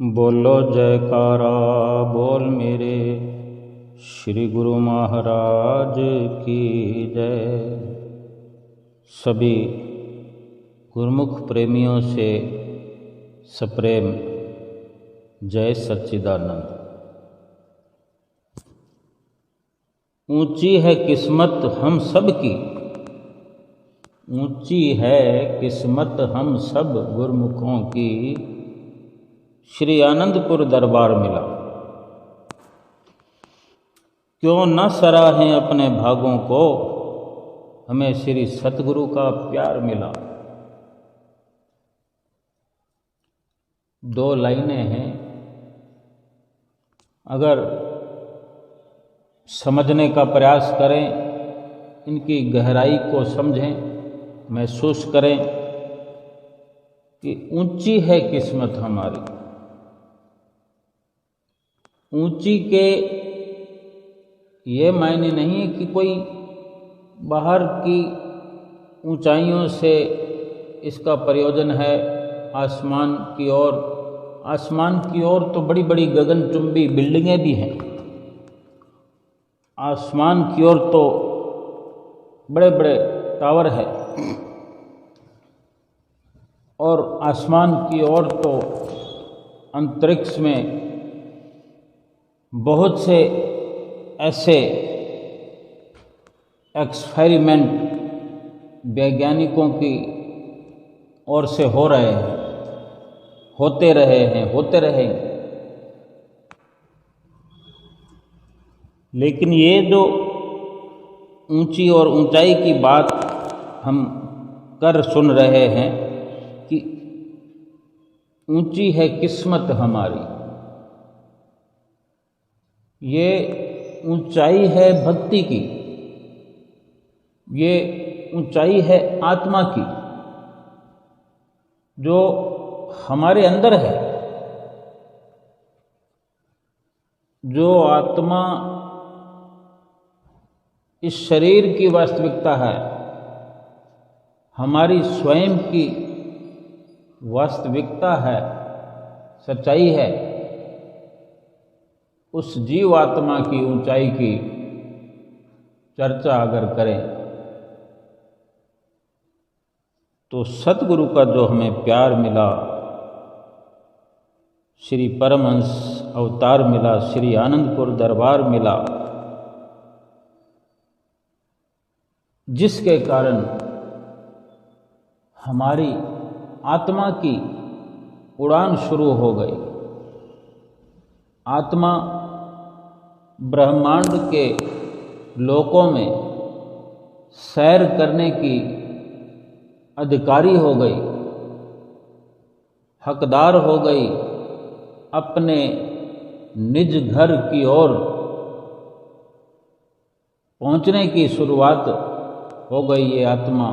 बोलो जयकारा बोल मेरे श्री गुरु महाराज की जय। सभी गुरुमुख प्रेमियों से सप्रेम जय सच्चिदानंद। ऊंची है किस्मत हम सब की, ऊंची है किस्मत हम सब गुरुमुखों की, श्री आनंदपुर दरबार मिला। क्यों न सराहें अपने भागों को, हमें श्री सतगुरु का प्यार मिला। दो लाइनें हैं, अगर समझने का प्रयास करें, इनकी गहराई को समझें, महसूस करें कि ऊंची है किस्मत हमारी। ऊंची के ये मायने नहीं है कि कोई बाहर की ऊंचाइयों से इसका प्रयोजन है आसमान की ओर। आसमान की ओर तो बड़ी बड़ी गगनचुंबी बिल्डिंगें भी हैं, आसमान की ओर तो बड़े बड़े टावर है, और आसमान की ओर तो अंतरिक्ष में बहुत से ऐसे एक्सपेरिमेंट वैज्ञानिकों की ओर से हो रहे हैं, होते रहे हैं, होते रहेंगे। लेकिन ये जो ऊंची और ऊंचाई की बात हम कर सुन रहे हैं कि ऊंची है किस्मत हमारी, ये ऊंचाई है भक्ति की, ये ऊंचाई है आत्मा की, जो हमारे अंदर है। जो आत्मा इस शरीर की वास्तविकता है, हमारी स्वयं की वास्तविकता है, सच्चाई है, उस जीव आत्मा की ऊंचाई की चर्चा अगर करें तो सतगुरु का जो हमें प्यार मिला, श्री परमहंस अवतार मिला, श्री आनंदपुर दरबार मिला, जिसके कारण हमारी आत्मा की उड़ान शुरू हो गई। आत्मा ब्रह्मांड के लोकों में सैर करने की अधिकारी हो गई, हकदार हो गई, अपने निज घर की ओर पहुंचने की शुरुआत हो गई। ये आत्मा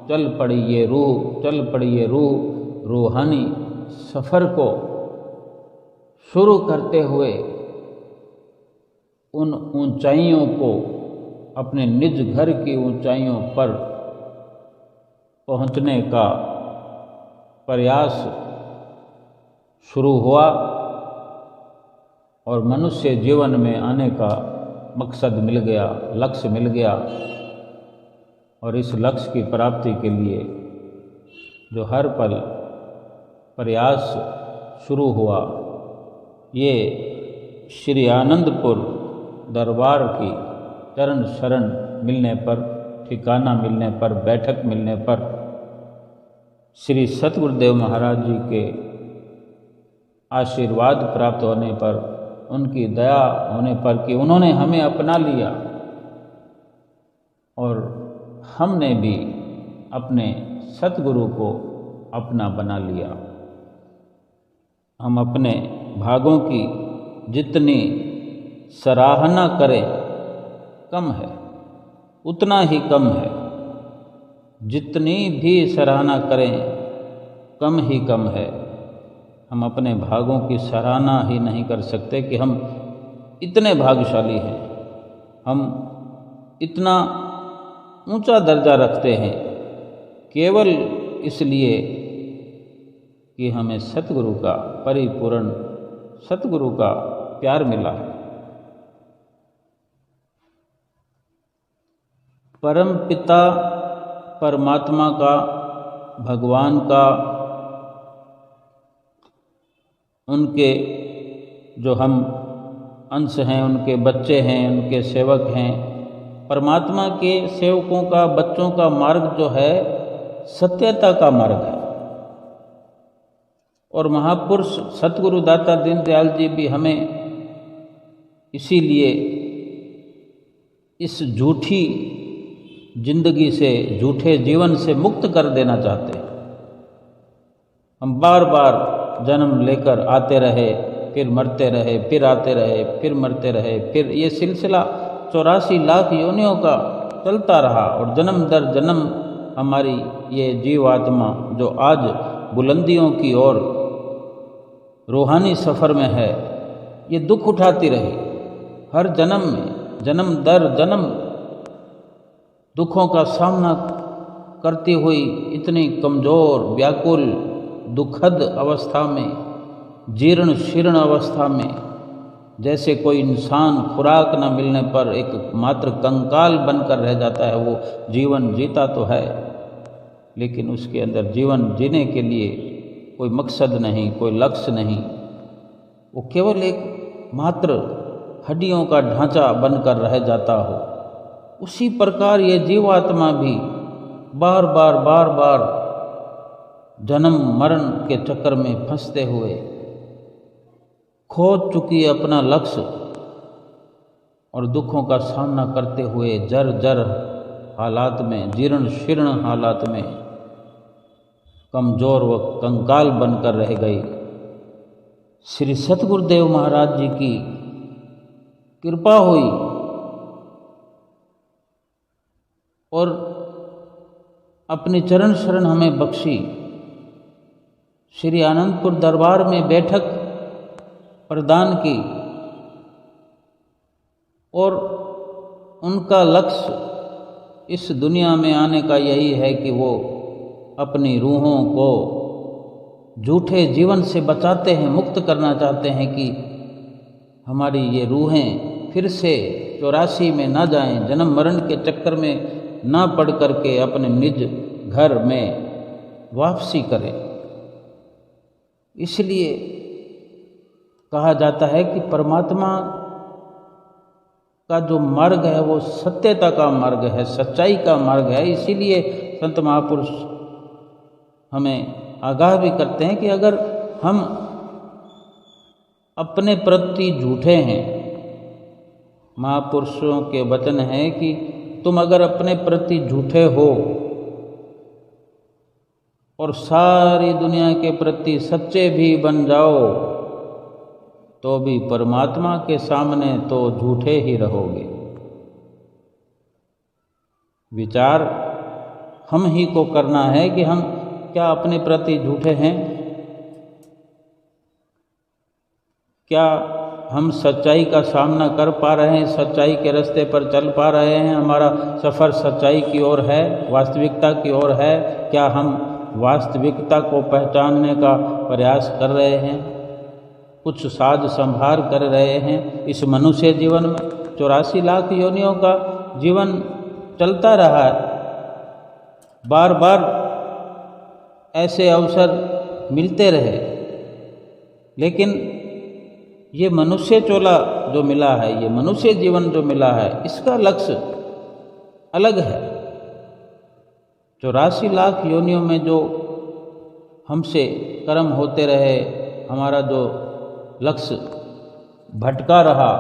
चल पड़ी, ये रूह चल पड़ी, ये रूह रूहानी सफ़र को शुरू करते हुए उन ऊंचाइयों को, अपने निज घर की ऊंचाइयों पर पहुंचने का प्रयास शुरू हुआ, और मनुष्य जीवन में आने का मकसद मिल गया, लक्ष्य मिल गया। और इस लक्ष्य की प्राप्ति के लिए जो हर पल प्रयास शुरू हुआ, ये श्री आनंदपुर दरबार की चरण शरण मिलने पर, ठिकाना मिलने पर, बैठक मिलने पर, श्री सतगुरुदेव महाराज जी के आशीर्वाद प्राप्त होने पर, उनकी दया होने पर कि उन्होंने हमें अपना लिया, और हमने भी अपने सतगुरु को अपना बना लिया। हम अपने भागों की जितनी सराहना करें कम है, उतना ही कम है। जितनी भी सराहना करें कम ही कम है। हम अपने भागों की सराहना ही नहीं कर सकते कि हम इतने भाग्यशाली हैं, हम इतना ऊंचा दर्जा रखते हैं, केवल इसलिए कि हमें सतगुरु का परिपूर्ण सतगुरु का प्यार मिला है। परम पिता परमात्मा का, भगवान का, उनके जो हम अंश हैं, उनके बच्चे हैं, उनके सेवक हैं। परमात्मा के सेवकों का, बच्चों का मार्ग जो है सत्यता का मार्ग है। और महापुरुष सतगुरु दाता दीनदयाल जी भी हमें इसीलिए इस झूठी जिंदगी से, झूठे जीवन से मुक्त कर देना चाहते हैं। हम बार बार जन्म लेकर आते रहे, फिर मरते रहे, फिर आते रहे, फिर मरते रहे, फिर ये सिलसिला 84 लाख योनियों का चलता रहा। और जन्म दर जन्म हमारी ये जीवात्मा जो आज बुलंदियों की ओर रूहानी सफ़र में है, ये दुख उठाती रही। हर जन्म में, जन्म दर जन्म दुखों का सामना करती हुई इतनी कमज़ोर, व्याकुल, दुखद अवस्था में, जीर्ण शीर्ण अवस्था में, जैसे कोई इंसान खुराक न मिलने पर एक मात्र कंकाल बनकर रह जाता है। वो जीवन जीता तो है, लेकिन उसके अंदर जीवन जीने के लिए कोई मकसद नहीं, कोई लक्ष्य नहीं। वो केवल एक मात्र हड्डियों का ढांचा बनकर रह जाता हो। उसी प्रकार ये जीवात्मा भी बार बार जन्म मरण के चक्कर में फंसते हुए खो चुकी अपना लक्ष्य और दुखों का सामना करते हुए जर जर हालात में, जीर्ण शीर्ण हालात में कमज़ोर व कंकाल बनकर रह गई। श्री सतगुरुदेव महाराज जी की कृपा हुई और अपनी चरण शरण हमें बख्शी। श्री आनंदपुर दरबार में बैठक प्रदान की और उनका लक्ष्य इस दुनिया में आने का यही है कि वो अपनी रूहों को झूठे जीवन से बचाते हैं, मुक्त करना चाहते हैं कि हमारी ये रूहें फिर से 84 में ना जाएं, जन्म मरण के चक्कर में ना पड़ करके अपने निज घर में वापसी करें। इसलिए कहा जाता है कि परमात्मा का जो मार्ग है वो सत्यता का मार्ग है, सच्चाई का मार्ग है। इसीलिए संत महापुरुष हमें आगाह भी करते हैं कि अगर हम अपने प्रति झूठे हैं, महापुरुषों के वचन है कि तुम अगर अपने प्रति झूठे हो और सारी दुनिया के प्रति सच्चे भी बन जाओ तो भी परमात्मा के सामने तो झूठे ही रहोगे। विचार हम ही को करना है कि हम क्या अपने प्रति झूठे हैं, क्या हम सच्चाई का सामना कर पा रहे हैं, सच्चाई के रास्ते पर चल पा रहे हैं, हमारा सफ़र सच्चाई की ओर है, वास्तविकता की ओर है। क्या हम वास्तविकता को पहचानने का प्रयास कर रहे हैं, कुछ साज संभार कर रहे हैं। इस मनुष्य जीवन में 84 लाख योनियों का जीवन चलता रहा है, बार बार ऐसे अवसर मिलते रहे, लेकिन ये मनुष्य चोला जो मिला है, ये मनुष्य जीवन जो मिला है, इसका लक्ष्य अलग है। 84 लाख योनियों में जो हमसे कर्म होते रहे, हमारा जो लक्ष्य भटका रहा,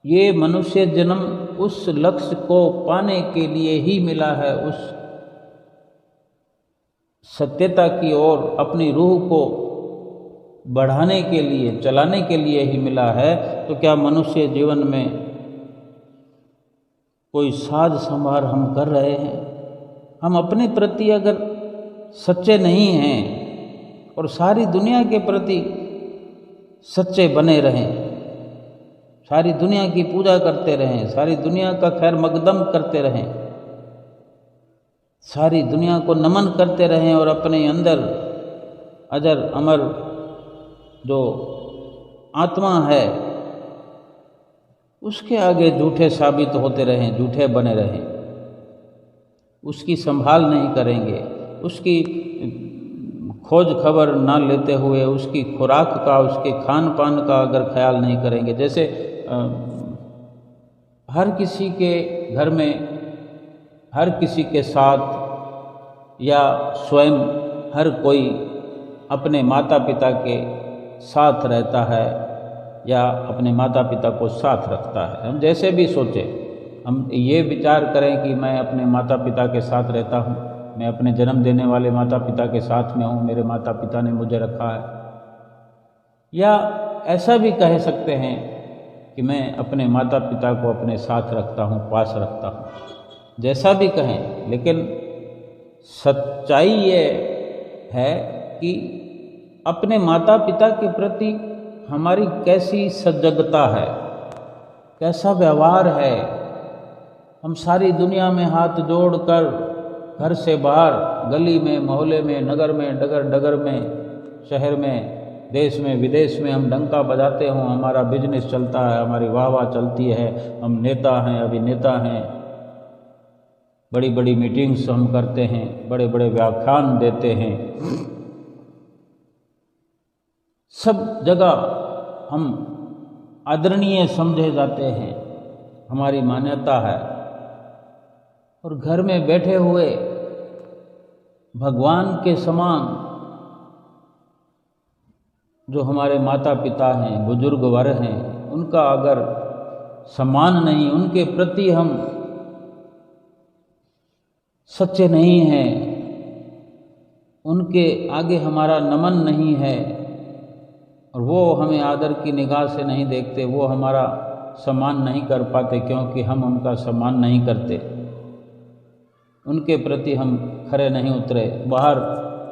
ये मनुष्य जन्म उस लक्ष्य को पाने के लिए ही मिला है, उस सत्यता की ओर अपनी रूह को बढ़ाने के लिए, चलाने के लिए ही मिला है। तो क्या मनुष्य जीवन में कोई साज संभार हम कर रहे हैं? हम अपने प्रति अगर सच्चे नहीं हैं और सारी दुनिया के प्रति सच्चे बने रहें, सारी दुनिया की पूजा करते रहें, सारी दुनिया का खैर मकदम करते रहें, सारी दुनिया को नमन करते रहें और अपने अंदर अजर अमर जो आत्मा है उसके आगे झूठे साबित होते रहें, झूठे बने रहें, उसकी संभाल नहीं करेंगे, उसकी खोज खबर ना लेते हुए उसकी खुराक का, उसके खान पान का अगर ख्याल नहीं करेंगे। जैसे हर किसी के घर में, हर किसी के साथ या स्वयं हर कोई अपने माता पिता के साथ रहता है या अपने माता पिता को साथ रखता है। हम जैसे भी सोचें, हम ये विचार करें कि मैं अपने माता पिता के साथ रहता हूँ, मैं अपने जन्म देने वाले माता पिता के साथ में हूँ, मेरे माता पिता ने मुझे रखा है, या ऐसा भी कह सकते हैं कि मैं अपने माता पिता को अपने साथ रखता हूँ, पास रखता हूँ। जैसा भी कहें, लेकिन सच्चाई ये है कि अपने माता पिता के प्रति हमारी कैसी सजगता है, कैसा व्यवहार है। हम सारी दुनिया में हाथ जोड़कर घर से बाहर, गली में, मोहल्ले में, नगर में, डगर डगर में, शहर में, देश में, विदेश में हम डंका बजाते हों, हमारा बिजनेस चलता है, हमारी वाह चलती है, हम नेता हैं, अभिनेता हैं, बड़ी बड़ी मीटिंग्स हम करते हैं, बड़े बड़े व्याख्यान देते हैं, सब जगह हम आदरणीय समझे जाते हैं, हमारी मान्यता है। और घर में बैठे हुए भगवान के समान जो हमारे माता पिता हैं, बुजुर्ग वर्ग हैं, उनका अगर सम्मान नहीं, उनके प्रति हम सच्चे नहीं हैं, उनके आगे हमारा नमन नहीं है और वो हमें आदर की निगाह से नहीं देखते, वो हमारा सम्मान नहीं कर पाते क्योंकि हम उनका सम्मान नहीं करते, उनके प्रति हम खरे नहीं उतरे, बाहर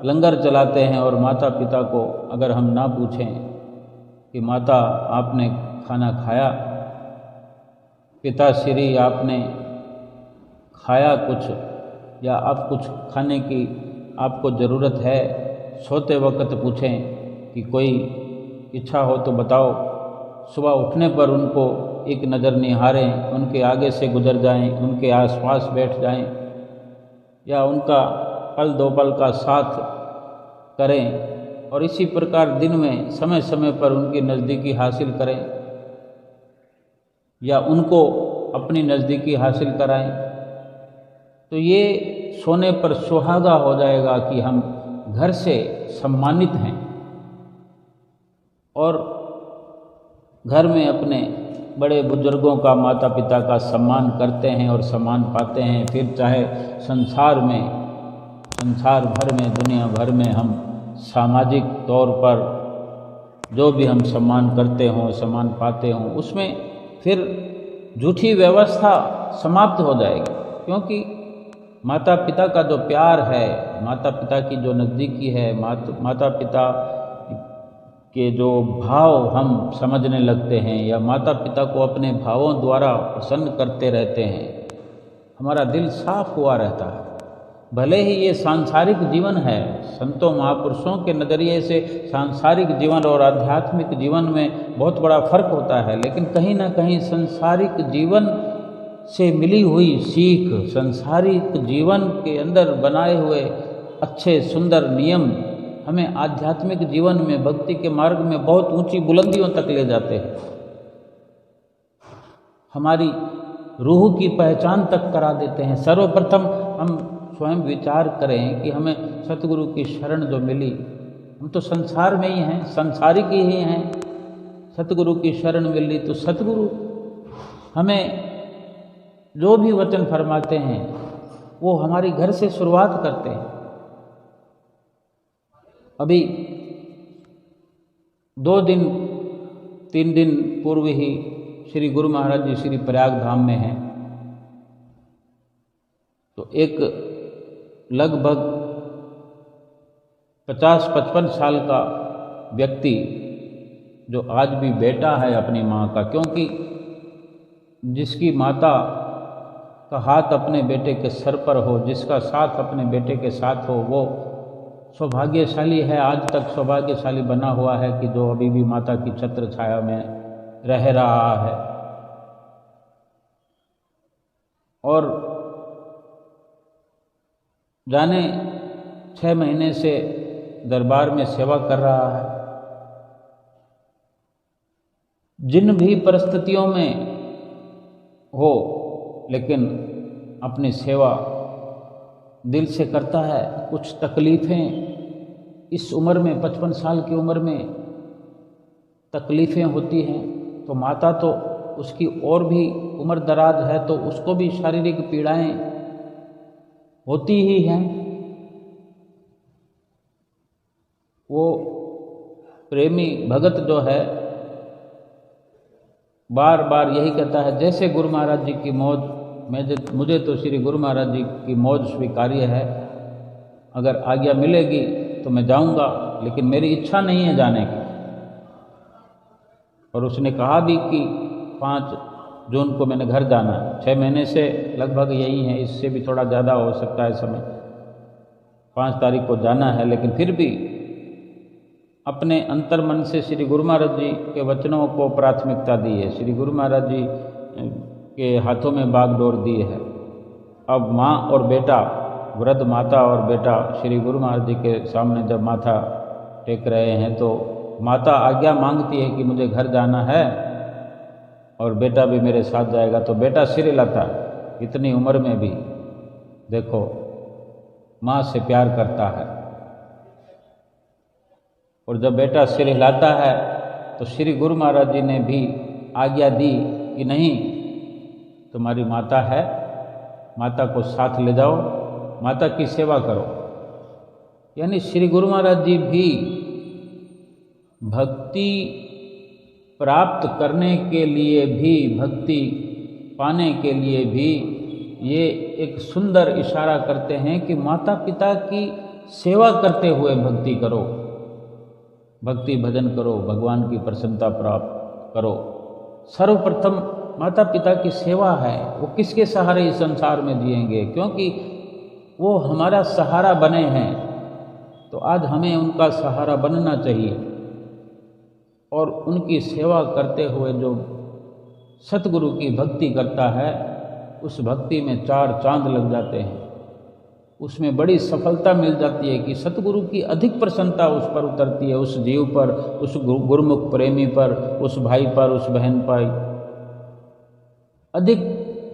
लंगर चलाते हैं और माता पिता को अगर हम ना पूछें कि माता आपने खाना खाया, पिताश्री आपने खाया कुछ, या आप कुछ खाने की आपको ज़रूरत है, सोते वक्त पूछें कि कोई इच्छा हो तो बताओ। सुबह उठने पर उनको एक नज़र निहारें, उनके आगे से गुजर जाएं, उनके आसपास बैठ जाएं, या उनका पल दो पल का साथ करें। और इसी प्रकार दिन में समय समय पर उनकी नज़दीकी हासिल करें या उनको अपनी नज़दीकी हासिल कराएं। तो ये सोने पर सुहागा हो जाएगा कि हम घर से सम्मानित हैं और घर में अपने बड़े बुजुर्गों का, माता पिता का सम्मान करते हैं और सम्मान पाते हैं। फिर चाहे संसार में, संसार भर में, दुनिया भर में हम सामाजिक तौर पर जो भी हम सम्मान करते हों, सम्मान पाते हों, उसमें फिर झूठी व्यवस्था समाप्त हो जाएगी। क्योंकि माता पिता का जो प्यार है, माता पिता की जो नज़दीकी है, माता पिता के जो भाव हम समझने लगते हैं या माता पिता को अपने भावों द्वारा प्रसन्न करते रहते हैं, हमारा दिल साफ हुआ रहता है। भले ही ये सांसारिक जीवन है, संतों महापुरुषों के नज़रिए से सांसारिक जीवन और आध्यात्मिक जीवन में बहुत बड़ा फर्क होता है, लेकिन कहीं ना कहीं सांसारिक जीवन से मिली हुई सीख, सांसारिक जीवन के अंदर बनाए हुए अच्छे सुंदर नियम हमें आध्यात्मिक जीवन में, भक्ति के मार्ग में बहुत ऊंची बुलंदियों तक ले जाते हैं, हमारी रूह की पहचान तक करा देते हैं। सर्वप्रथम हम स्वयं विचार करें कि हमें सतगुरु की शरण जो मिली, हम तो संसार में ही हैं, संसारिक ही हैं, सतगुरु की शरण मिली तो सतगुरु हमें जो भी वचन फरमाते हैं वो हमारी घर से शुरुआत करते हैं। अभी 2 दिन 3 दिन पूर्व ही श्री गुरु महाराज जी श्री प्रयाग धाम में हैं, तो एक लगभग 50-55 साल का व्यक्ति जो आज भी बेटा है अपनी माँ का, क्योंकि जिसकी माता का हाथ अपने बेटे के सर पर हो, जिसका साथ अपने बेटे के साथ हो, वो सौभाग्यशाली है, आज तक सौभाग्यशाली बना हुआ है कि जो अभी भी माता की छत्र छाया में रह रहा है और जाने 6 महीने से दरबार में सेवा कर रहा है। जिन भी परिस्थितियों में हो लेकिन अपनी सेवा दिल से करता है। कुछ तकलीफ़ें इस उम्र में 55 साल की उम्र में तकलीफ़ें होती हैं, तो माता तो उसकी और भी उम्र दराज है तो उसको भी शारीरिक पीड़ाएं होती ही हैं। वो प्रेमी भगत जो है बार बार यही कहता है, जैसे गुरु महाराज जी की मौज, मुझे तो श्री गुरु महाराज जी की मौज स्वीकार्य है, अगर आज्ञा मिलेगी तो मैं जाऊंगा, लेकिन मेरी इच्छा नहीं है जाने की। और उसने कहा भी कि 5 जून को मैंने घर जाना है। 6 महीने से लगभग यही है, इससे भी थोड़ा ज़्यादा हो सकता है समय। 5 तारीख को जाना है, लेकिन फिर भी अपने अंतर मन से श्री गुरु महाराज जी के वचनों को प्राथमिकता दी है। श्री गुरु महाराज जी के हाथों में बागडोर दी है। अब माँ और बेटा, वृद्ध माता और बेटा श्री गुरु महाराज जी के सामने जब माथा टेक रहे हैं तो माता आज्ञा मांगती है कि मुझे घर जाना है और बेटा भी मेरे साथ जाएगा। तो बेटा सिर हिलाता है, इतनी उम्र में भी देखो माँ से प्यार करता है। और जब बेटा सिर हिलाता है तो श्री गुरु महाराज जी ने भी आज्ञा दी कि नहीं, तुम्हारी माता है, माता को साथ ले जाओ, माता की सेवा करो। यानी श्री गुरु महाराज जी भी भक्ति प्राप्त करने के लिए भी, भक्ति पाने के लिए भी ये एक सुंदर इशारा करते हैं कि माता पिता की सेवा करते हुए भक्ति करो, भक्ति भजन करो, भगवान की प्रसन्नता प्राप्त करो। सर्वप्रथम माता पिता की सेवा है। वो किसके सहारे इस संसार में जिएंगे? क्योंकि वो हमारा सहारा बने हैं, तो आज हमें उनका सहारा बनना चाहिए। और उनकी सेवा करते हुए जो सतगुरु की भक्ति करता है, उस भक्ति में 4 चांद लग जाते हैं। उसमें बड़ी सफलता मिल जाती है कि सतगुरु की अधिक प्रसन्नता उस पर उतरती है, उस जीव पर, उस गुरुमुख प्रेमी पर, उस भाई पर, उस बहन पर अधिक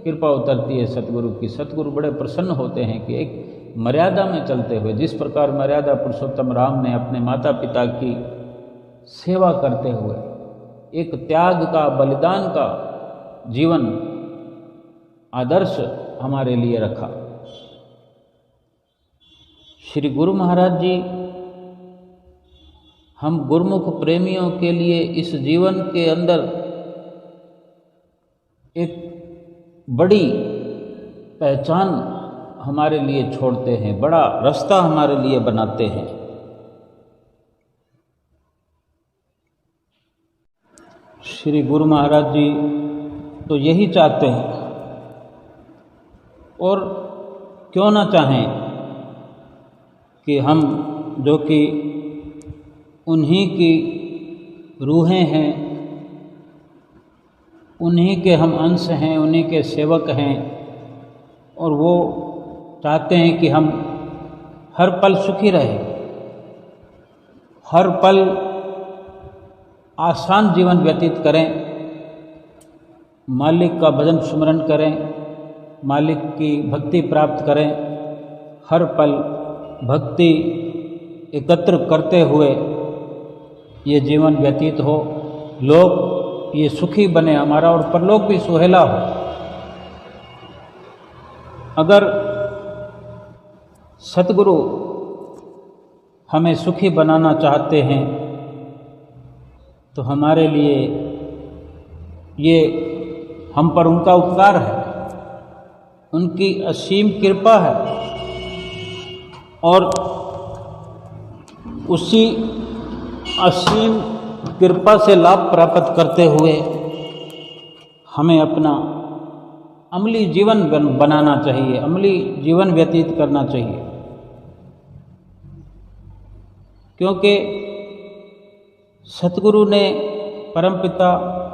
कृपा उतरती है सतगुरु की। सतगुरु बड़े प्रसन्न होते हैं कि एक मर्यादा में चलते हुए, जिस प्रकार मर्यादा पुरुषोत्तम राम ने अपने माता पिता की सेवा करते हुए एक त्याग का, बलिदान का जीवन आदर्श हमारे लिए रखा। श्री गुरु महाराज जी हम गुरुमुख प्रेमियों के लिए इस जीवन के अंदर एक बड़ी पहचान हमारे लिए छोड़ते हैं, बड़ा रास्ता हमारे लिए बनाते हैं। श्री गुरु महाराज जी तो यही चाहते हैं, और क्यों ना चाहें कि हम जो कि उन्हीं की रूहें हैं, उन्हीं के हम अंश हैं, उन्हीं के सेवक हैं, और वो चाहते हैं कि हम हर पल सुखी रहें, हर पल आसान जीवन व्यतीत करें, मालिक का भजन सुमरन करें, मालिक की भक्ति प्राप्त करें, हर पल भक्ति एकत्र करते हुए ये जीवन व्यतीत हो, लोग ये सुखी बने हमारा और परलोक भी सुहेला हो। अगर सतगुरु हमें सुखी बनाना चाहते हैं तो हमारे लिए ये हम पर उनका उपकार है, उनकी असीम कृपा है, और उसी असीम कृपा से लाभ प्राप्त करते हुए हमें अपना अमली जीवन बनाना चाहिए, अमली जीवन व्यतीत करना चाहिए। क्योंकि सतगुरु ने, परमपिता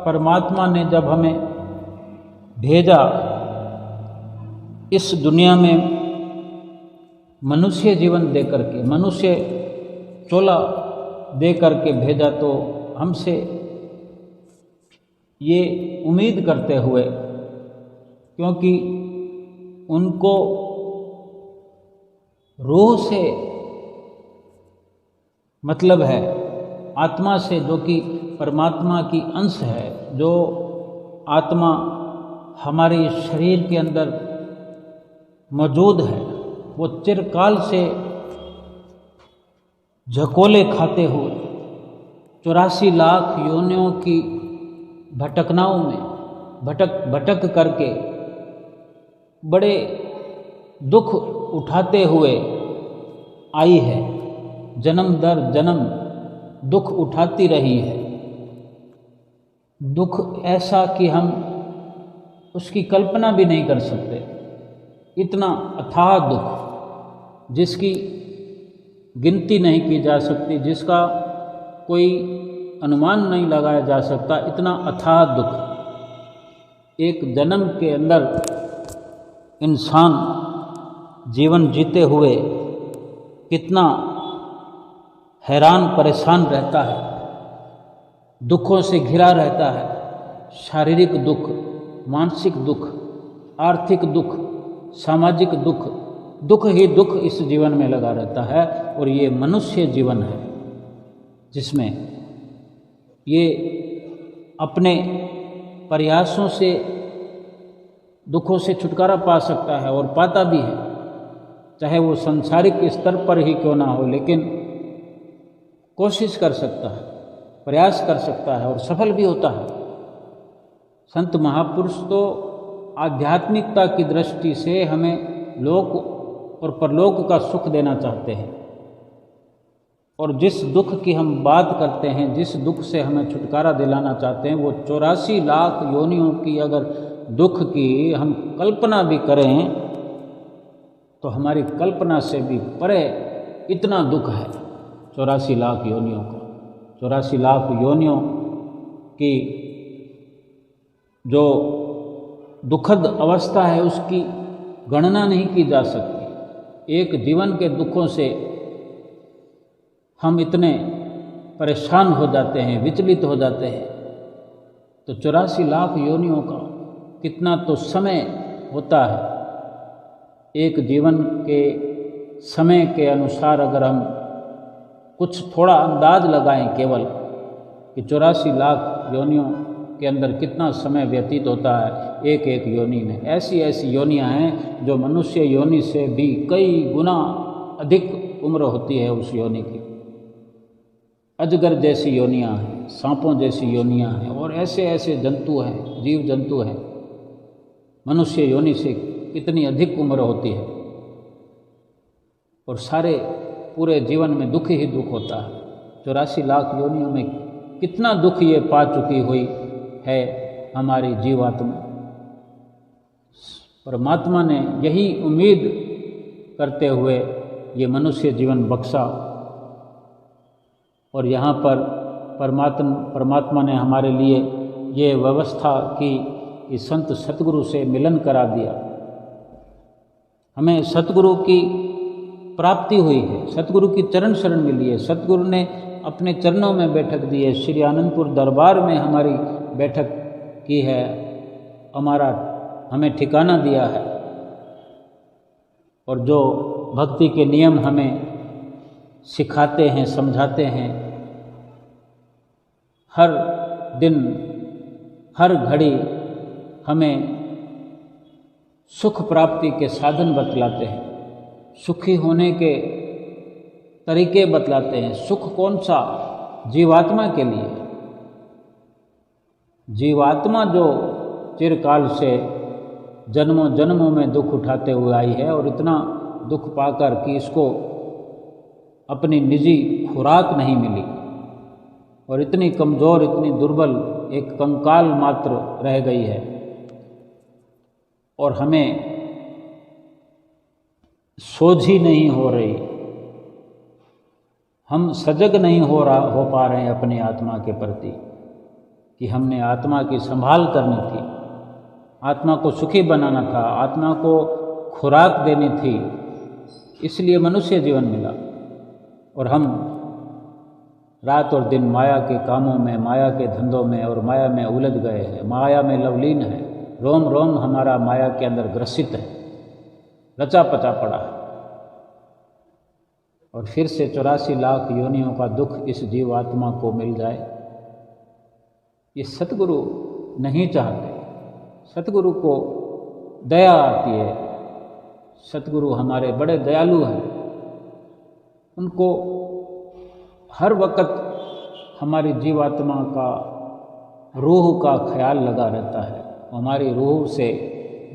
परमात्मा ने जब हमें भेजा इस दुनिया में मनुष्य जीवन दे करके, मनुष्य चोला दे करके भेजा, तो हमसे ये उम्मीद करते हुए, क्योंकि उनको रूह से मतलब है, आत्मा से, जो कि परमात्मा की अंश है, जो आत्मा हमारे शरीर के अंदर मौजूद है, वो चिरकाल से झकोले खाते हुए 84 लाख योनियों की भटकनाओं में भटक करके बड़े दुख उठाते हुए आई है, जन्म दर जन्म दुख उठाती रही है। दुख ऐसा कि हम उसकी कल्पना भी नहीं कर सकते, इतना अथाह दुख जिसकी गिनती नहीं की जा सकती, जिसका कोई अनुमान नहीं लगाया जा सकता, इतना अथाह दुख। एक जन्म के अंदर इंसान जीवन जीते हुए कितना हैरान परेशान रहता है, दुखों से घिरा रहता है, शारीरिक दुख, मानसिक दुख, आर्थिक दुख, सामाजिक दुख, दुख ही दुख इस जीवन में लगा रहता है। और ये मनुष्य जीवन है जिसमें ये अपने प्रयासों से दुखों से छुटकारा पा सकता है और पाता भी है, चाहे वो सांसारिक स्तर पर ही क्यों ना हो, लेकिन कोशिश कर सकता है, प्रयास कर सकता है और सफल भी होता है। संत महापुरुष तो आध्यात्मिकता की दृष्टि से हमें लोक और परलोक का सुख देना चाहते हैं, और जिस दुख की हम बात करते हैं, जिस दुख से हमें छुटकारा दिलाना चाहते हैं, वो 84 लाख योनियों की अगर दुख की हम कल्पना भी करें तो हमारी कल्पना से भी परे इतना दुख है 84 लाख योनियों का। 84 लाख योनियों की जो दुखद अवस्था है उसकी गणना नहीं की जा सकती। एक जीवन के दुखों से हम इतने परेशान हो जाते हैं, विचलित हो जाते हैं, तो 84 लाख योनियों का कितना तो समय होता है। एक जीवन के समय के अनुसार अगर हम कुछ थोड़ा अंदाज लगाएं केवल कि 84 लाख योनियों के अंदर कितना समय व्यतीत होता है एक एक योनि में। ऐसी ऐसी योनियां हैं जो मनुष्य योनि से भी कई गुना अधिक उम्र होती है उस योनि की। अजगर जैसी योनियां हैं, सांपों जैसी योनियां हैं, और ऐसे ऐसे जंतु हैं, जीव जंतु हैं। मनुष्य योनि से कितनी अधिक उम्र होती है, और सारे पूरे जीवन में दुख ही दुख होता है। 84 लाख योनियों में कितना दुख ये पा चुकी हुई है हमारी जीवात्मा। परमात्मा ने यही उम्मीद करते हुए ये मनुष्य जीवन बख्शा, और यहाँ पर परमात्मा ने हमारे लिए ये व्यवस्था की कि संत सतगुरु से मिलन करा दिया। हमें सतगुरु की प्राप्ति हुई है, सतगुरु की चरण शरण मिली है, सतगुरु ने अपने चरणों में बैठक दी है, श्री आनंदपुर दरबार में हमारी बैठक की है, हमें ठिकाना दिया है, और जो भक्ति के नियम हमें सिखाते हैं, समझाते हैं, हर दिन हर घड़ी हमें सुख प्राप्ति के साधन बतलाते हैं, सुखी होने के तरीके बतलाते हैं। सुख कौन सा? जीवात्मा के लिए। जीवात्मा जो चिरकाल से जन्मों जन्मों में दुख उठाते हुए आई है, और इतना दुख पाकर कि इसको अपनी निजी खुराक नहीं मिली, और इतनी कमज़ोर, इतनी दुर्बल, एक कंकाल मात्र रह गई है, और हमें सोझी नहीं हो रही, हम सजग नहीं हो पा रहे हैं अपनी आत्मा के प्रति कि हमने आत्मा की संभाल करनी थी, आत्मा को सुखी बनाना था, आत्मा को खुराक देनी थी, इसलिए मनुष्य जीवन मिला। और हम रात और दिन माया के कामों में, माया के धंधों में और माया में उलझ गए हैं, माया में लवलीन है, रोम रोम हमारा माया के अंदर ग्रसित है, रचा पचा पड़ा है। और फिर से 84 लाख योनियों का दुख इस जीवात्मा को मिल जाए, ये सतगुरु नहीं चाहते। सतगुरु को दया आती है, सतगुरु हमारे बड़े दयालु हैं, उनको हर वक्त हमारी जीवात्मा का, रूह का ख्याल लगा रहता है। हमारी रूह से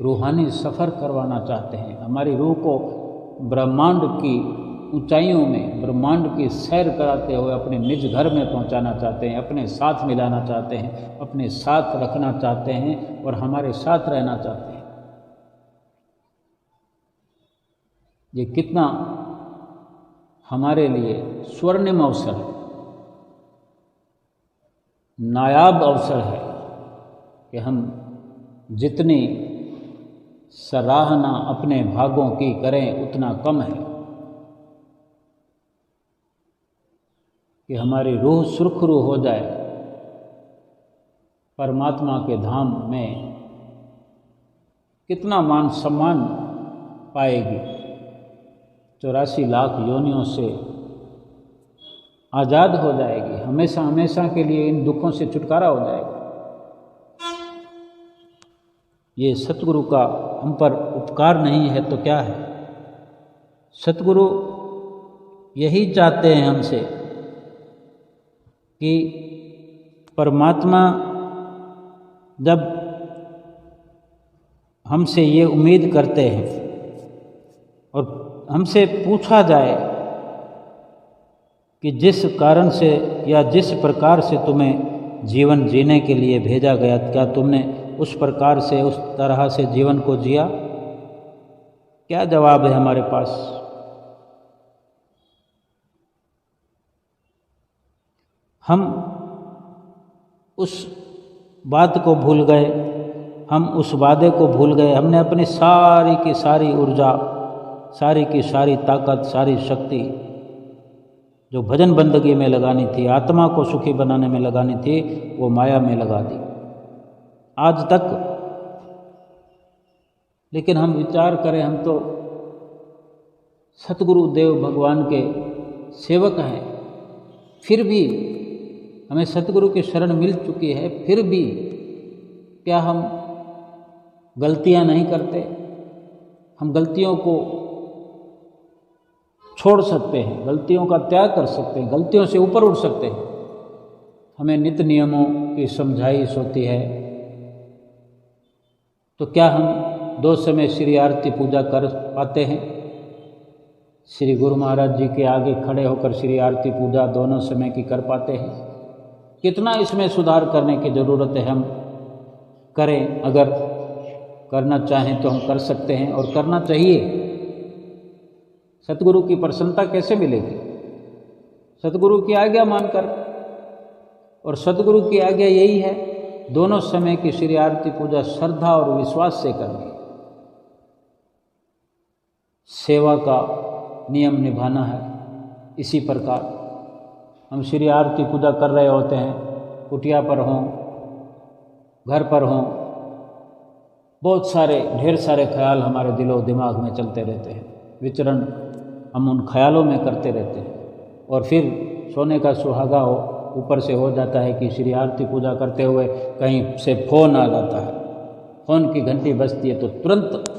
रूहानी सफ़र करवाना चाहते हैं, हमारी रूह को ब्रह्मांड की ऊंचाइयों में, ब्रह्मांड की सैर कराते हुए अपने निज घर में पहुंचाना चाहते हैं, अपने साथ मिलाना चाहते हैं, अपने साथ रखना चाहते हैं और हमारे साथ रहना चाहते हैं। ये कितना हमारे लिए स्वर्णिम अवसर है, नायाब अवसर है कि हम जितनी सराहना अपने भागों की करें उतना कम है कि हमारी रूह सुरखरू हो जाए, परमात्मा के धाम में कितना मान सम्मान पाएगी। 84 लाख योनियों से आज़ाद हो जाएगी, हमेशा हमेशा के लिए इन दुखों से छुटकारा हो जाएगा। ये सतगुरु का हम पर उपकार नहीं है तो क्या है। सतगुरु यही चाहते हैं हमसे कि परमात्मा जब हमसे ये उम्मीद करते हैं और हमसे पूछा जाए कि जिस कारण से या जिस प्रकार से तुम्हें जीवन जीने के लिए भेजा गया, क्या तुमने उस प्रकार से, उस तरह से जीवन को जिया? क्या जवाब है हमारे पास? हम उस बात को भूल गए, हम उस वादे को भूल गए। हमने अपनी सारी की सारी ऊर्जा, सारी की सारी ताकत, सारी शक्ति जो भजन बंदगी में लगानी थी, आत्मा को सुखी बनाने में लगानी थी, वो माया में लगा दी आज तक। लेकिन हम विचार करें, हम तो सतगुरु देव भगवान के सेवक हैं, फिर भी हमें सतगुरु की शरण मिल चुकी है, फिर भी क्या हम गलतियां नहीं करते? हम गलतियों को छोड़ सकते हैं, गलतियों का त्याग कर सकते हैं, गलतियों से ऊपर उठ सकते हैं। हमें नित्य नियमों की समझाइश होती है, तो क्या हम 2 समय श्री आरती पूजा कर पाते हैं? श्री गुरु महाराज जी के आगे खड़े होकर श्री आरती पूजा दोनों समय की कर पाते हैं? कितना इसमें सुधार करने की ज़रूरत है, हम करें। अगर करना चाहें तो हम कर सकते हैं और करना चाहिए। सतगुरु की प्रसन्नता कैसे मिलेगी? सतगुरु की आज्ञा मानकर, और सतगुरु की आज्ञा यही है, दोनों समय की श्री आरती पूजा श्रद्धा और विश्वास से करनी। सेवा का नियम निभाना है। इसी प्रकार हम श्री आरती पूजा कर रहे होते हैं, कुटिया पर हों, घर पर हों, बहुत सारे ढेर सारे ख्याल हमारे दिलो दिमाग में चलते रहते हैं, विचरण हम उन ख्यालों में करते रहते हैं। और फिर सोने का सुहागा ऊपर से हो जाता है कि श्री आरती पूजा करते हुए कहीं से फ़ोन आ जाता है, फ़ोन की घंटी बजती है तो तुरंत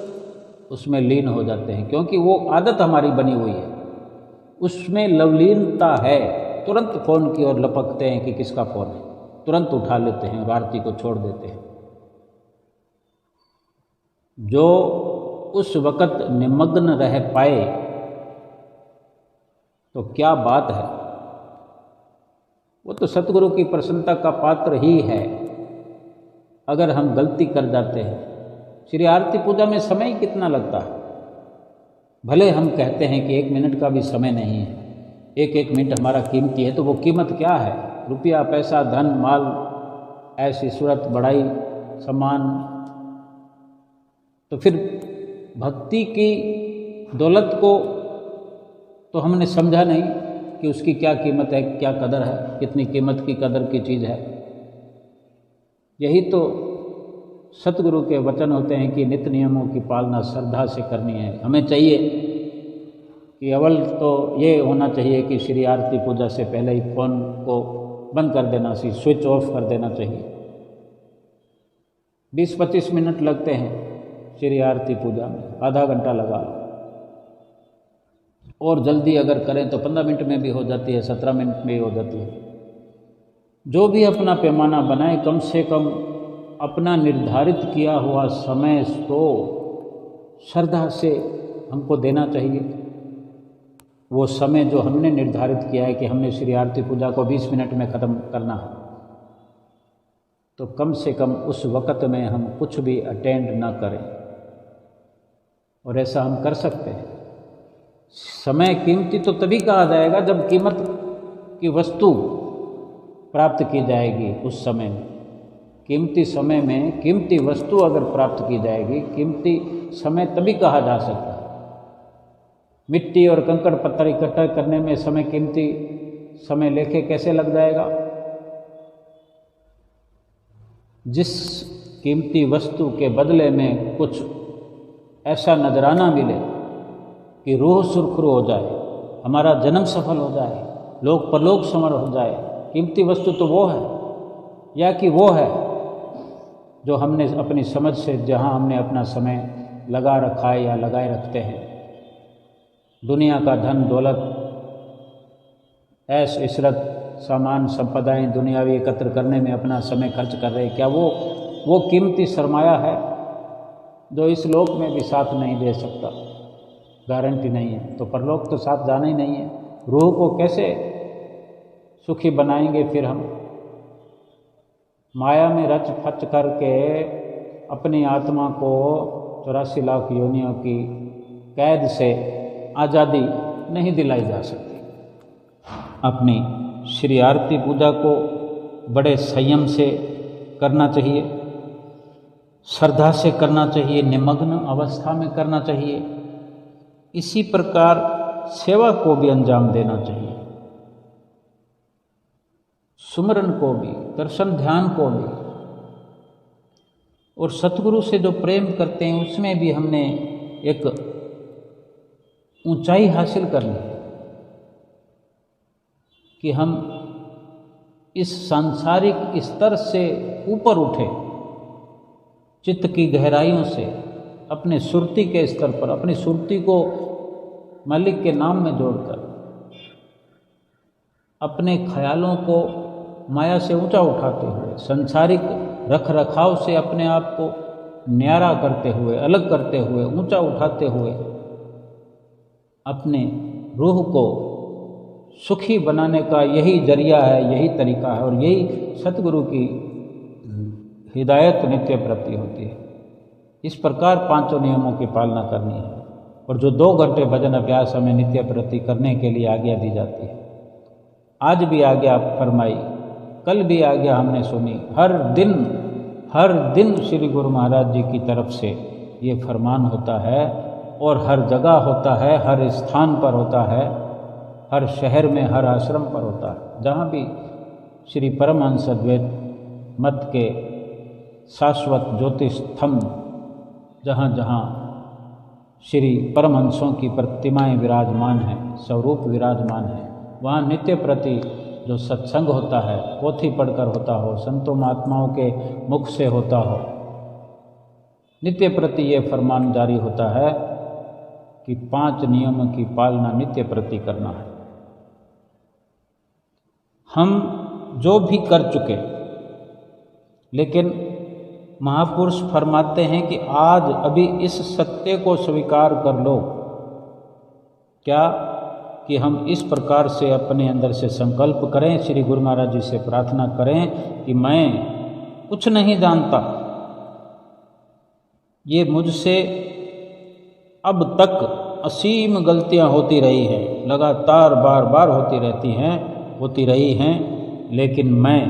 उसमें लीन हो जाते हैं, क्योंकि वो आदत हमारी बनी हुई है, उसमें लवलीनता है। तुरंत फ़ोन की ओर लपकते हैं कि किसका फ़ोन है, तुरंत उठा लेते हैं और आरती को छोड़ देते हैं। जो उस वक़्त निमग्न रह पाए तो क्या बात है, वो तो सतगुरु की प्रसन्नता का पात्र ही है। अगर हम गलती कर जाते हैं, श्री आरती पूजा में समय कितना लगता है, भले हम कहते हैं कि 1 मिनट का भी समय नहीं है, एक एक मिनट हमारा कीमती है, तो वो कीमत क्या है? रुपया, पैसा, धन, माल, ऐसी सूरत, बड़ाई, सम्मान। तो फिर भक्ति की दौलत को तो हमने समझा नहीं कि उसकी क्या कीमत है, क्या कदर है, कितनी कीमत की कदर की चीज़ है। यही तो सतगुरु के वचन होते हैं कि नित्य नियमों की पालना श्रद्धा से करनी है। हमें चाहिए कि अव्वल तो ये होना चाहिए कि श्री आरती पूजा से पहले ही फ़ोन को बंद कर देना चाहिए, स्विच ऑफ कर देना चाहिए। 20-25 मिनट लगते हैं श्री आरती पूजा में, आधा घंटा लगा लो, और जल्दी अगर करें तो 15 मिनट में भी हो जाती है, 17 मिनट में भी हो जाती है। जो भी अपना पैमाना बनाए, कम से कम अपना निर्धारित किया हुआ समय तो श्रद्धा से हमको देना चाहिए। वो समय जो हमने निर्धारित किया है कि हमने श्री आरती पूजा को 20 मिनट में ख़त्म करना है, तो कम से कम उस वक़्त में हम कुछ भी अटेंड ना करें। और ऐसा हम कर सकते हैं। समय कीमती तो तभी कहा जाएगा जब कीमत की वस्तु प्राप्त की जाएगी। उस समय में, कीमती समय में कीमती वस्तु अगर प्राप्त की जाएगी, कीमती समय तभी कहा जा सकता है। मिट्टी और कंकड़ पत्थर इकट्ठा करने में समय कीमती समय लेके कैसे लग जाएगा? जिस कीमती वस्तु के बदले में कुछ ऐसा नजराना मिले कि रूह सुरखरू हो जाए, हमारा जन्म सफल हो जाए, लोक परलोक समर हो जाए, कीमती वस्तु तो वो है, या कि वो है जो हमने अपनी समझ से, जहाँ हमने अपना समय लगा रखा है या लगाए रखते हैं। दुनिया का धन दौलत, ऐश इशरत, सामान संपदाएं दुनियावी एकत्र करने में अपना समय खर्च कर रहे हैं, क्या वो कीमती सरमाया है जो इस लोक में भी साथ नहीं दे सकता? गारंटी नहीं है, तो परलोक तो साथ जाना ही नहीं है। रूह को कैसे सुखी बनाएंगे फिर हम? माया में रच फच करके अपनी आत्मा को 84 लाख योनियों की कैद से आज़ादी नहीं दिलाई जा सकती। अपनी श्री आरती पूजा को बड़े संयम से करना चाहिए, श्रद्धा से करना चाहिए, निमग्न अवस्था में करना चाहिए। इसी प्रकार सेवा को भी अंजाम देना चाहिए, सुमरन को भी, दर्शन ध्यान को भी। और सतगुरु से जो प्रेम करते हैं उसमें भी हमने एक ऊंचाई हासिल करनी है कि हम इस सांसारिक स्तर से ऊपर उठे, चित्त की गहराइयों से अपने सुरती के स्तर पर, अपनी सुरती को मालिक के नाम में जोड़कर अपने ख्यालों को माया से ऊंचा उठाते हुए, संसारिक रख रखाव से अपने आप को न्यारा करते हुए, अलग करते हुए, ऊंचा उठाते हुए अपने रूह को सुखी बनाने का यही जरिया है, यही तरीका है। और यही सतगुरु की हिदायत नित्य प्रति होती है। इस प्रकार 5 नियमों की पालना करनी है। और जो 2 घंटे भजन अभ्यास हमें नित्य प्रति करने के लिए आज्ञा दी जाती है, आज भी आज्ञा फरमाई, कल भी आज्ञा हमने सुनी। हर दिन श्री गुरु महाराज जी की तरफ से ये फरमान होता है, और हर जगह होता है, हर स्थान पर होता है, हर शहर में, हर आश्रम पर होता है। जहाँ भी श्री परमहंस अद्वैत मत के शाश्वत ज्योतिष स्तंभ, जहाँ जहाँ श्री परमहंसों की प्रतिमाएं विराजमान हैं, स्वरूप विराजमान हैं, वहाँ नित्य प्रति जो सत्संग होता है, पोथी पढ़कर होता हो, संतों महात्माओं के मुख से होता हो, नित्य प्रति ये फरमान जारी होता है कि 5 नियमों की पालना नित्य प्रति करना है। हम जो भी कर चुके, लेकिन महापुरुष फरमाते हैं कि आज अभी इस सत्य को स्वीकार कर लो। क्या? कि हम इस प्रकार से अपने अंदर से संकल्प करें, श्री गुरु महाराज जी से प्रार्थना करें कि मैं कुछ नहीं जानता, ये मुझसे अब तक असीम गलतियां होती रही हैं, लगातार बार बार होती रही हैं, लेकिन मैं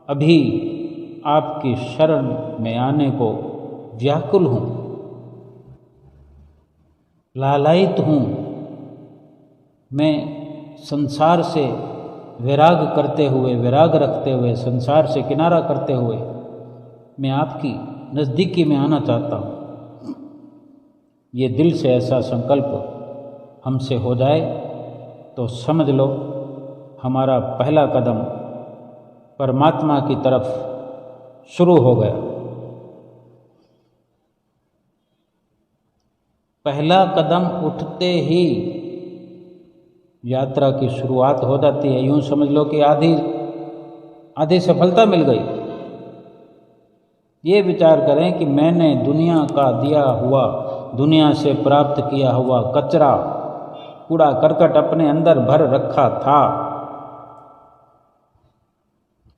अभी आपकी शरण में आने को व्याकुल हूँ, लालायित हूँ। मैं संसार से वैराग रखते हुए, संसार से किनारा करते हुए मैं आपकी नज़दीकी में आना चाहता हूँ। ये दिल से ऐसा संकल्प हमसे हो जाए तो समझ लो हमारा पहला कदम परमात्मा की तरफ शुरू हो गया। पहला कदम उठते ही यात्रा की शुरुआत हो जाती है। यूं समझ लो कि आधी सफलता मिल गई। ये विचार करें कि मैंने दुनिया का दिया हुआ, दुनिया से प्राप्त किया हुआ कचरा, कूड़ा करकट अपने अंदर भर रखा था।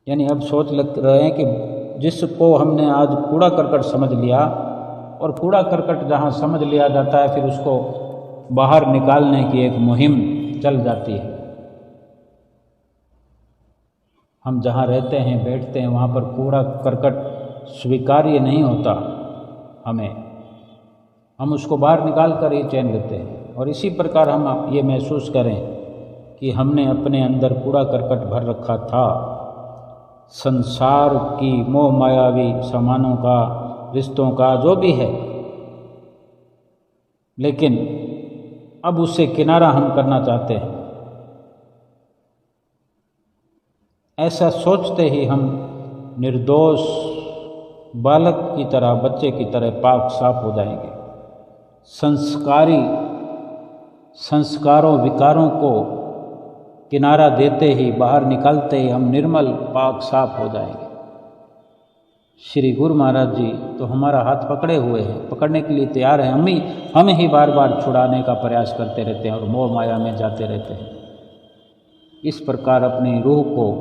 यानी अब सोच लग रहे हैं कि जिसको हमने आज कूड़ा करकट समझ लिया, और कूड़ा करकट जहाँ समझ लिया जाता है फिर उसको बाहर निकालने की एक मुहिम चल जाती है। हम जहाँ रहते हैं, बैठते हैं, वहाँ पर कूड़ा करकट स्वीकार्य नहीं होता हम उसको बाहर निकाल कर ही चैन लेते हैं। और इसी प्रकार हम ये महसूस करें कि हमने अपने अंदर कूड़ा करकट भर रखा था, संसार की मोह मायावी सामानों का, रिश्तों का, जो भी है, लेकिन अब उससे किनारा हम करना चाहते हैं। ऐसा सोचते ही हम निर्दोष बालक की तरह, बच्चे की तरह पाक साफ हो जाएंगे। संस्कारों विकारों को किनारा देते ही, बाहर निकालते ही हम निर्मल पाक साफ हो जाएंगे। श्री गुरु महाराज जी तो हमारा हाथ पकड़े हुए हैं, पकड़ने के लिए तैयार हैं। हम ही बार बार छुड़ाने का प्रयास करते रहते हैं और मोह माया में जाते रहते हैं। इस प्रकार अपनी रूह को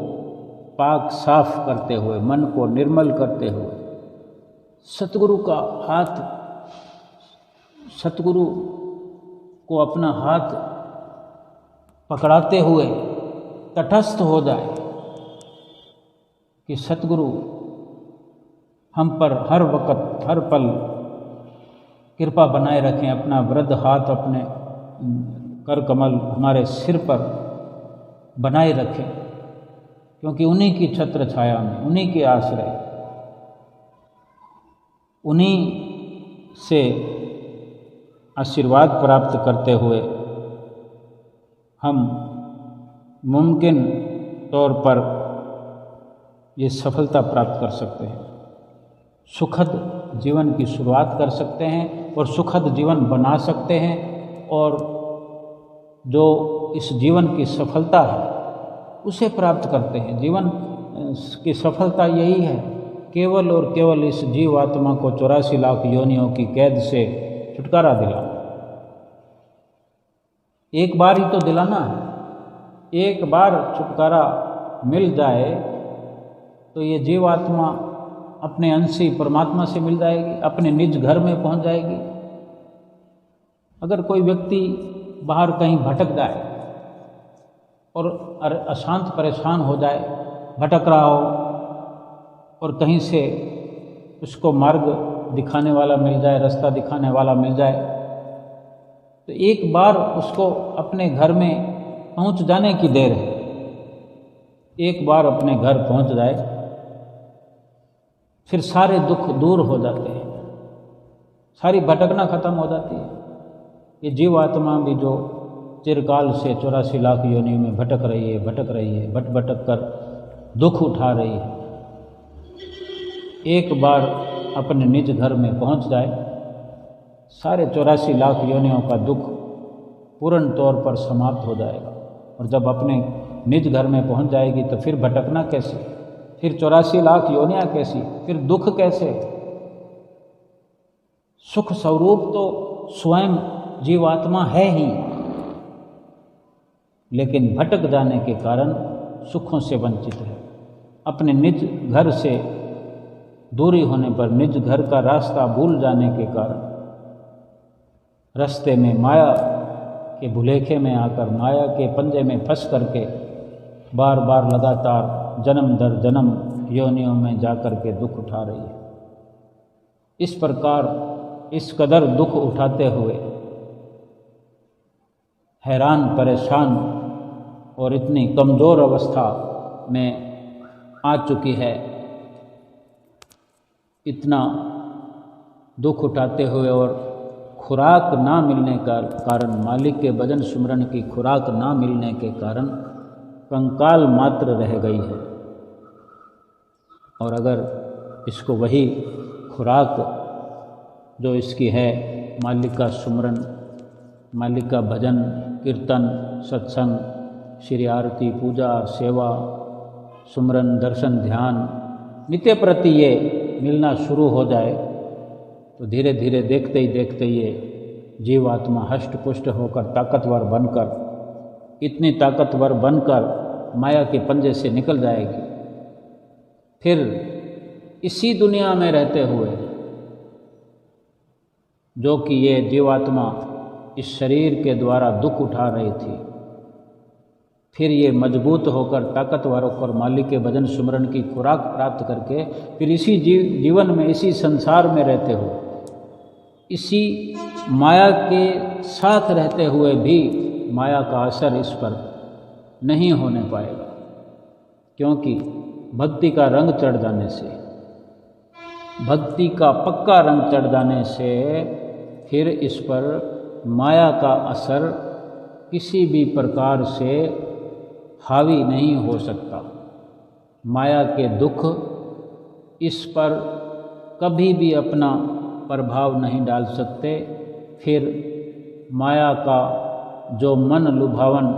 पाक साफ करते हुए, मन को निर्मल करते हुए, सतगुरु का हाथ, सतगुरु को अपना हाथ पकड़ाते हुए तटस्थ हो जाए कि सतगुरु हम पर हर वक्त, हर पल कृपा बनाए रखें। अपना वृद्ध हाथ अपने कर कमल हमारे सिर पर बनाए रखें, क्योंकि उन्हीं की छत्र छाया में, उन्हीं के आश्रय, उन्हीं से आशीर्वाद प्राप्त करते हुए हम मुमकिन तौर पर ये सफलता प्राप्त कर सकते हैं, सुखद जीवन की शुरुआत कर सकते हैं और सुखद जीवन बना सकते हैं। और जो इस जीवन की सफलता है उसे प्राप्त करते हैं। जीवन की सफलता यही है, केवल और केवल इस जीव आत्मा को 84 लाख योनियों की कैद से छुटकारा दिलाना। एक बार ही तो दिलाना है। एक बार छुटकारा मिल जाए तो ये जीव आत्मा अपने अंशी परमात्मा से मिल जाएगी, अपने निज घर में पहुंच जाएगी। अगर कोई व्यक्ति बाहर कहीं भटक जाए और अशांत परेशान हो जाए, भटक रहा हो और कहीं से उसको मार्ग दिखाने वाला मिल जाए, रास्ता दिखाने वाला मिल जाए, तो एक बार उसको अपने घर में पहुंच जाने की देर है। एक बार अपने घर पहुंच जाए फिर सारे दुख दूर हो जाते हैं, सारी भटकना खत्म हो जाती है। ये जीव आत्मा भी जो चिरकाल से 84 लाख योनियों में भटक रही है, भटक कर दुख उठा रही है, एक बार अपने निज घर में पहुंच जाए, सारे 84 लाख योनियों का दुख पूर्ण तौर पर समाप्त हो जाएगा। और जब अपने निज घर में पहुंच जाएगी तो फिर भटकना कैसे, फिर 84 लाख योनियां कैसी, फिर दुख कैसे। सुख स्वरूप तो स्वयं जीवात्मा है ही, लेकिन भटक जाने के कारण सुखों से वंचित है। अपने निज घर से दूरी होने पर, निज घर का रास्ता भूल जाने के कारण रास्ते में माया के भुलेखे में आकर, माया के पंजे में फंस करके बार बार लगातार जन्म दर जन्म योनियों में जाकर के दुख उठा रही है। इस प्रकार इस कदर दुख उठाते हुए हैरान परेशान और इतनी कमज़ोर अवस्था में आ चुकी है, इतना दुख उठाते हुए और खुराक ना मिलने का कारण, मालिक के भजन सुमरन की खुराक ना मिलने के कारण कंकाल मात्र रह गई है। और अगर इसको वही खुराक जो इसकी है, मालिक का सुमरन, मालिक का भजन कीर्तन सत्संग, श्री आरती पूजा सेवा सुमरन दर्शन ध्यान नित्य प्रति ये मिलना शुरू हो जाए तो धीरे धीरे देखते ही देखते ये जीवात्मा हष्ट पुष्ट होकर ताकतवर बनकर, इतनी ताकतवर बनकर माया के पंजे से निकल जाएगी। फिर इसी दुनिया में रहते हुए जो कि ये जीवात्मा इस शरीर के द्वारा दुख उठा रही थी, फिर ये मजबूत होकर ताकतवर होकर मालिक के भजन सुमरन की खुराक प्राप्त करके फिर इसी जीवन में, इसी संसार में रहते हुए, इसी माया के साथ रहते हुए भी माया का असर इस पर नहीं होने पाएगा, क्योंकि भक्ति का रंग चढ़ जाने से, भक्ति का पक्का रंग चढ़ जाने से फिर इस पर माया का असर किसी भी प्रकार से हावी नहीं हो सकता। माया के दुख इस पर कभी भी अपना प्रभाव नहीं डाल सकते। फिर माया का जो मन लुभावन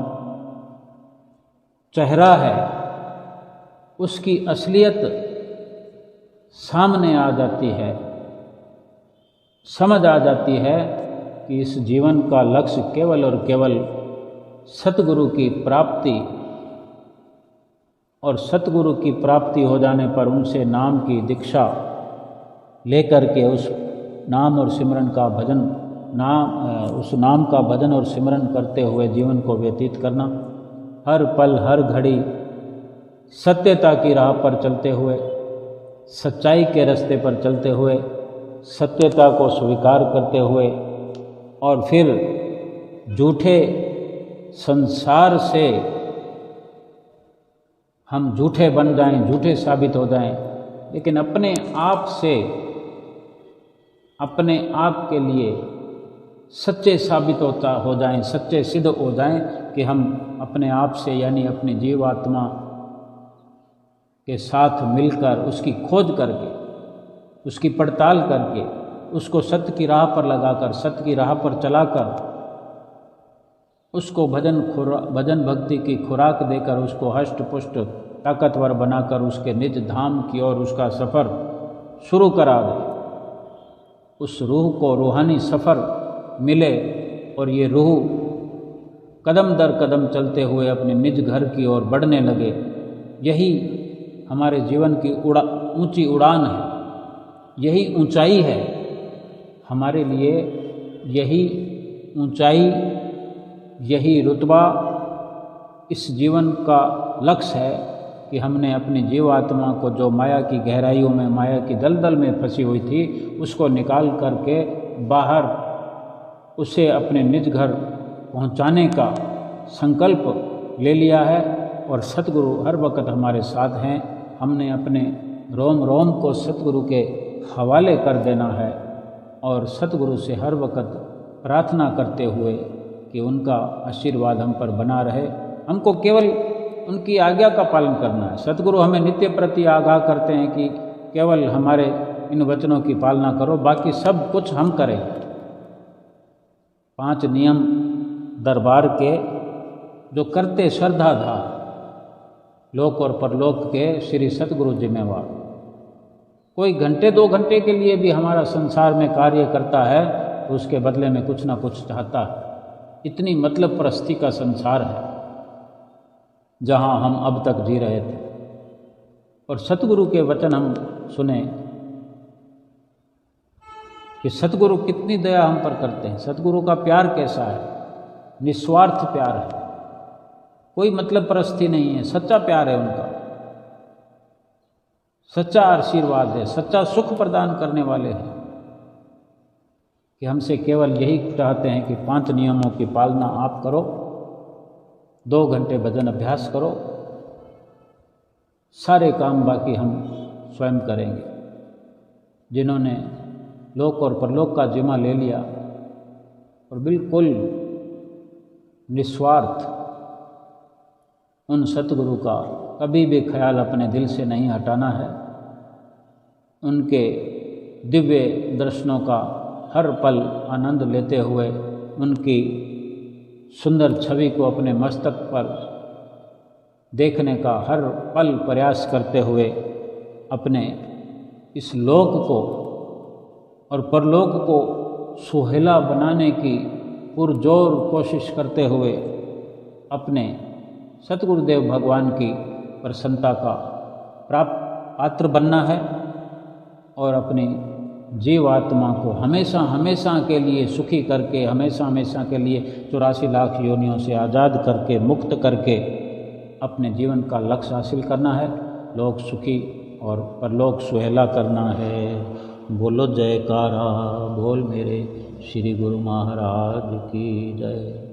चेहरा है उसकी असलियत सामने आ जाती है, समझ आ जाती है कि इस जीवन का लक्ष्य केवल और केवल सतगुरु की प्राप्ति, और सतगुरु की प्राप्ति हो जाने पर उनसे नाम की दीक्षा लेकर के उस नाम और सिमरन का भजन, उस नाम का भजन और सिमरन करते हुए जीवन को व्यतीत करना, हर पल हर घड़ी सत्यता की राह पर चलते हुए, सच्चाई के रास्ते पर चलते हुए, सत्यता को स्वीकार करते हुए, और फिर झूठे संसार से हम झूठे बन जाएं, झूठे साबित हो जाएं, लेकिन अपने आप से, अपने आप के लिए सच्चे साबित हो जाएं, सच्चे सिद्ध हो जाएं कि हम अपने आप से यानी अपनी जीवात्मा के साथ मिलकर उसकी खोज करके, उसकी पड़ताल करके, उसको सत्य की राह पर लगाकर, सत्य की राह पर चलाकर, उसको भजन भक्ति की खुराक देकर, उसको हष्ट पुष्ट ताकतवर बनाकर उसके निज धाम की ओर उसका सफ़र शुरू करा दे। उस रूह को रूहानी सफ़र मिले और ये रूह कदम दर कदम चलते हुए अपने निज घर की ओर बढ़ने लगे। यही हमारे जीवन की ऊंची उड़ान है, यही ऊंचाई है हमारे लिए, यही ऊंचाई, यही रुतबा इस जीवन का लक्ष्य है कि हमने अपनी जीवात्मा को जो माया की गहराइयों में, माया की दलदल में फंसी हुई थी, उसको निकाल करके बाहर उसे अपने निज घर पहुंचाने का संकल्प ले लिया है। और सतगुरु हर वक्त हमारे साथ हैं। हमने अपने रोम रोम को सतगुरु के हवाले कर देना है और सतगुरु से हर वक्त प्रार्थना करते हुए कि उनका आशीर्वाद हम पर बना रहे। हमको केवल उनकी आज्ञा का पालन करना है। सतगुरु हमें नित्य प्रति आगाह करते हैं कि केवल हमारे इन वचनों की पालना करो, बाकी सब कुछ हम करें। 5 नियम दरबार के जो करते श्रद्धाधार, लोक और परलोक के श्री सतगुरु जिम्मेवार। कोई घंटे 2 घंटे के लिए भी हमारा संसार में कार्य करता है तो उसके बदले में कुछ ना कुछ चाहता है। इतनी मतलब परस्ती का संसार है जहाँ हम अब तक जी रहे थे। और सतगुरु के वचन हम सुने कि सतगुरु कितनी दया हम पर करते हैं, सतगुरु का प्यार कैसा है, निस्वार्थ प्यार है, कोई मतलब परस्ती नहीं है, सच्चा प्यार है उनका, सच्चा आशीर्वाद है, सच्चा सुख प्रदान करने वाले हैं कि हमसे केवल यही चाहते हैं कि 5 नियमों की पालना आप करो, 2 घंटे भजन अभ्यास करो, सारे काम बाकी हम स्वयं करेंगे। जिन्होंने लोक और परलोक का जिम्मा ले लिया और बिल्कुल निस्वार्थ उन सतगुरु का कभी भी ख्याल अपने दिल से नहीं हटाना है, उनके दिव्य दर्शनों का हर पल आनंद लेते हुए उनकी सुंदर छवि को अपने मस्तक पर देखने का हर पल प्रयास करते हुए अपने इस लोक को और परलोक को सुहेला बनाने की पुरजोर कोशिश करते हुए अपने सतगुरुदेव भगवान की प्रसन्नता का पात्र बनना है और अपनी जीवात्मा को हमेशा हमेशा के लिए सुखी करके, हमेशा हमेशा के लिए 84 लाख योनियों से आज़ाद करके, मुक्त करके अपने जीवन का लक्ष्य हासिल करना है, लोक सुखी और परलोक सुहेला करना है। बोलो जयकारा बोल मेरे श्री गुरु महाराज की जय।